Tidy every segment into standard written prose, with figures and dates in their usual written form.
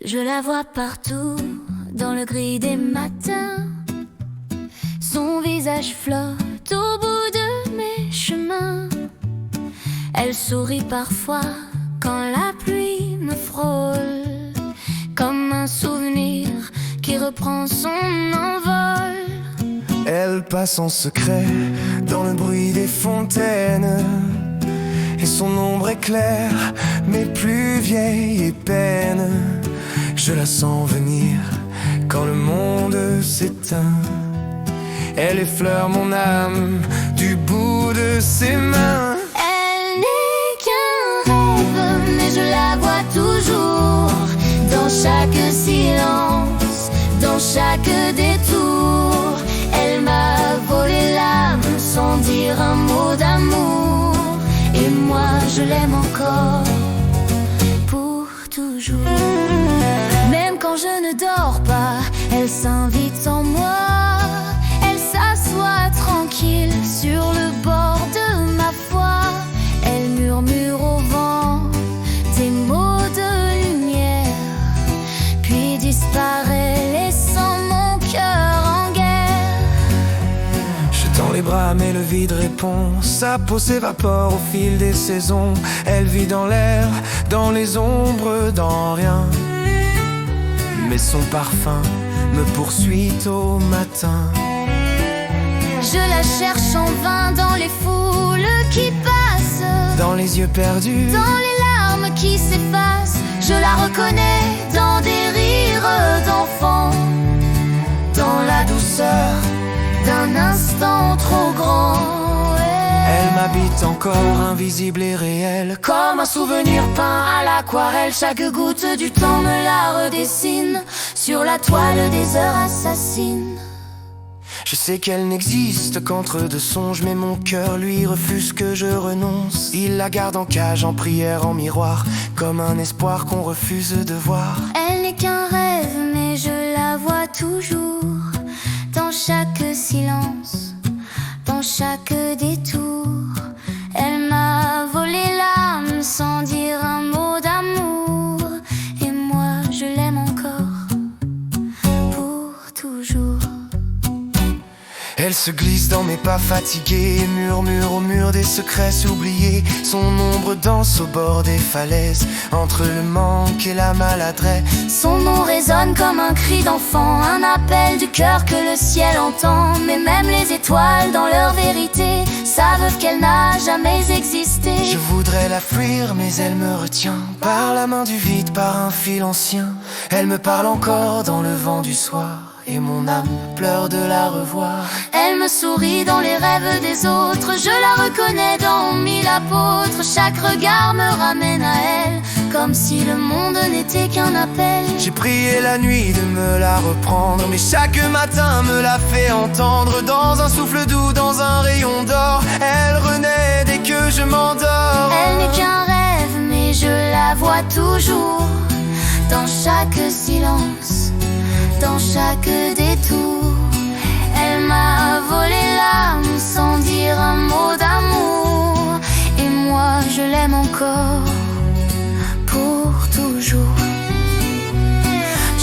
Je la vois partout, dans le gris des matins. Son visage flotte au bout de mes chemins. Elle sourit parfois quand la pluie me frôle, comme un souvenir qui reprend son envol. Elle passe en secret dans le bruit des fontaines, et son ombre éclaire mes plus vieilles peines. Je la sens venir quand le monde s'éteint. Elle effleure mon âme du bout de ses mains. Elle n'est qu'un rêve, mais je la vois toujours, dans chaque silence, dans chaque détour. Elle m'a volé l'âme sans dire un mot d'amour, et moi je l'aime encore, pour toujours. Même quand je ne dors pas, elle s'invite en moi. Elle s'assoit tranquille sur le bord de ma foi. Elle murmure au vent des mots de lumière, puis disparaît laissant mon cœur en guerre. Je tends les bras mais le vide répond. Sa peau s'évapore au fil des saisons. Elle vit dans l'air, dans les ombres, dans rien. Mais son parfum me poursuit au matin. Je la cherche en vain dans les foules qui passent, dans les yeux perdus, dans les larmes qui s'effacent. Je la reconnais dans des rires d'enfants, dans la douceur d'un instant trop grand. Elle m'habite encore, invisible et réelle, Comme un souvenir peint à l'aquarelle. Chaque goutte du temps me la redessine sur la toile des heures assassines. Je sais qu'elle n'existe qu'entre deux songes, mais mon cœur lui refuse que je renonce. Il la garde en cage, en prière, en miroir, comme un espoir qu'on refuse de voir. Elle n'est qu'un rêve, mais je la vois toujours, dans chaque silence, dans chaque détour. Elle m'a volé l'âme sans dire un mot d'amour, et moi je l'aime encore, pour toujours. Elle se glisse dans mes pas fatigués et murmure au mur des secrets oubliés. Son ombre danse au bord des falaises, entre le manque et la maladresse. Son nom résonne comme un cri d'enfant, un appel du cœur que le ciel entend. Mais même les étoiles dans leur vérité savent qu'elle n'a jamais existé. Je voudrais la fuir mais elle me retient, par la main du vide, par un fil ancien. Elle me parle encore dans le vent du soir, et mon âme pleure de la revoir. Elle me sourit dans les rêves des autres, je la reconnais dans mille apôtres. Chaque regard me ramène à elle, comme si le monde n'était qu'un appel. J'ai prié la nuit de me la reprendre, mais chaque matin me la fait entendre. Dans un souffle doux, dans un rayon d'or, elle renaît dès que je m'endors. Elle n'est qu'un rêve, mais je la vois toujours, dans chaque silence, dans chaque détour. Elle m'a volé l'âme sans dire un mot d'amour, et moi je l'aime encore, pour toujours.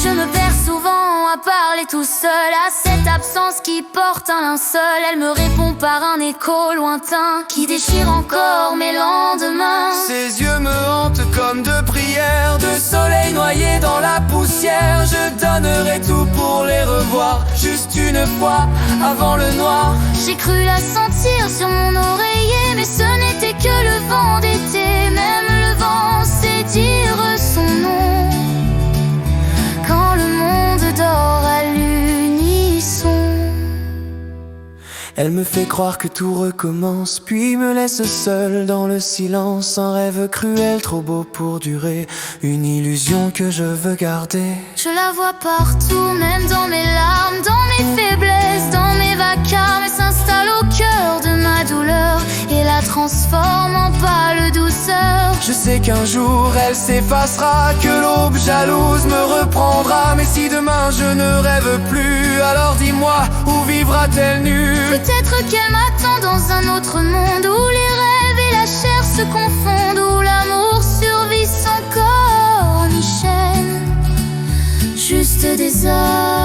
Je me perds souvent à parler tout seul, à cette absence qui porte un linceul. Elle me répond par un écho lointain qui déchire encore mes lendemains. Ses yeux me hantent comme de prières, de soleil noyé dans la poussière. Je donnerai tout pour les revoir, juste une fois avant le noir. J'ai cru la sentir sur mon oreiller, mais ce n'était que le vent d'été. Même le vent sait dire son nom quand le monde dort à l'unisson. Elle me fait croire que tout recommence, puis me laisse seul dans le silence. Un rêve cruel, trop beau pour durer, une illusion que je veux garder. Je la vois partout, même dans mes larmes, dans mes faiblesses, dans mes vacarmes. Elle s'installe au cœur de ma douleur et la transforme en pâle douceur. Je sais qu'un jour elle s'effacera, que l'aube jalouse me reprendra. Mais si demain je ne rêve plus, alors dis-moi, où vivra-t-elle nue? Peut-être qu'elle m'attend dans un autre monde, où les rêves et la chair se confondent, où l'amour survit sans corps ni chaîne. des hommes.